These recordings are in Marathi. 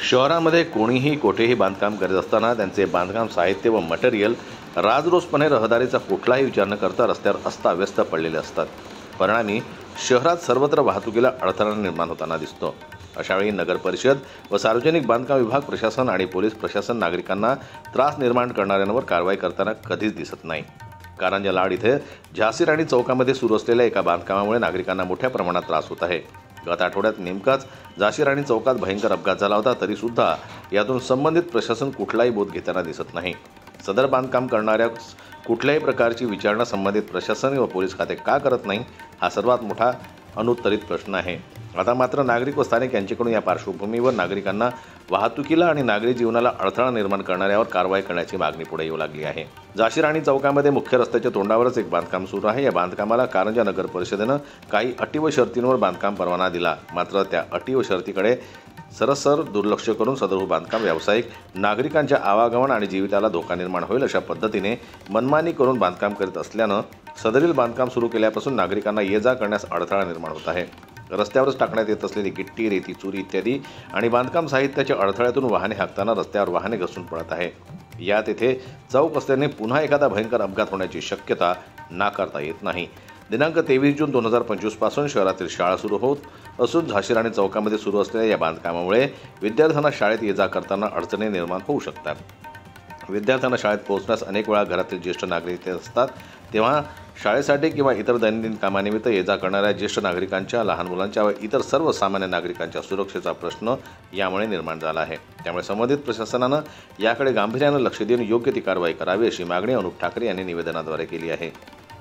शहरामध्ये कोणीही कोठेही बांधकाम करत असताना त्यांचे बांधकाम साहित्य व मटेरियल राजरोसपणे रहदारीचा कुठलाही विचार न करता रस्त्यावर अस्ताव्यस्त पडलेले असतात। परिणामी शहरात सर्वत्र वाहतुकीला अडथळा निर्माण होताना दिसतो। अशावेळी नगर परिषद व सार्वजनिक बांधकाम विभाग प्रशासन आणि पोलीस प्रशासन नागरिकांना त्रास निर्माण करणाऱ्यांवर कारवाई करताना कधीच दिसत नाही। कारंजा लाड इथे झाशी राणी चौकामध्ये सुरू असलेल्या एका बांधकामामुळे नागरिकांना मोठ्या प्रमाणात त्रास होत आहे। गत आठवड्यात नेमकाच झाशी राणी चौकात भयंकर अपघात झाला होता, तरी सुद्धा यातून संबंधित प्रशासन कुठलाही बोध घेताना दिसत नाही। सदर बांधकाम करणाऱ्या कुठल्याही प्रकारची विचारणा संबंधित प्रशासन व पोलीस खाते का करत नाही, हा सर्वात मोठा अनुत्तरित प्रश्न आहे। आता मात्र नागरिक व स्थानिक यांच्याकडून या पार्श्वभूमीवर नागरिकांना वाहतुकीला आणि नागरी जीवनाला अडथळा निर्माण करणाऱ्यावर कारवाई करण्याची मागणी पुढे येऊ लागली आहे। झाशी राणी चौकामध्ये मुख्य रस्त्याच्या तोंडावरच एक बांधकाम सुरू आहे। या बांधकामाला कारंजा नगर परिषदेनं काही अटी व शर्तींवर बांधकाम परवाना दिला, मात्र त्या अटी व शर्तीकडे सरसर दुर्लक्ष करून सदर बांधकाम व्यावसायिक नागरिकांच्या आवागमन आणि जीविताला धोका निर्माण होईल अशा पद्धतीने मनमानी करून बांधकाम करीत असल्यानं सदरील बांधकाम सुरू केल्यापासून नागरिकांना ये जा करण्यास अडथळा निर्माण होत आहे। रस्त्यावरच टाकण्यात येत असलेली गिट्टी, रेती, चुरी इत्यादी आणि बांधकाम साहित्याच्या अडथळ्यातून वाहने हाकताना रस्त्यावर वाहने घसरून पडत आहे। यात येथे चौक असल्याने पुन्हा एखादा भयंकर अपघात होण्याची शक्यता नाकारता येत नाही। दिनांक 23 जून 2025 पासून शहरातील शाळा सुरू होत असून झाशी राणी चौकामध्ये सुरू असलेल्या या बांधकामामुळे विद्यार्थ्यांना शाळेत ये जा करताना अडचणी निर्माण होऊ शकतात। विद्यार्थ्यांना शाळेत पोहोचण्यास अनेक वेळा घरातील ज्येष्ठ नागरिक असतात, तेव्हा शाळेसाठी किंवा इतर दैनंदिन कामानिमित्त ये जा करणाऱ्या ज्येष्ठ नागरिकांच्या, लहान मुलांच्या व इतर सर्वसामान्य नागरिकांच्या सुरक्षेचा प्रश्न यामुळे निर्माण झाला आहे। त्यामुळे संबंधित प्रशासनानं याकडे गांभीर्यानं लक्ष देऊन योग्य ती कारवाई करावी अशी मागणी अनुप ठाकरे यांनी निवेदनाद्वारे केली आहे।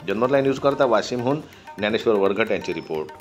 जनमत लाईव्ह न्यूज करता वाशिमहून ज्ञानेश्वर वरघट यांची रिपोर्ट।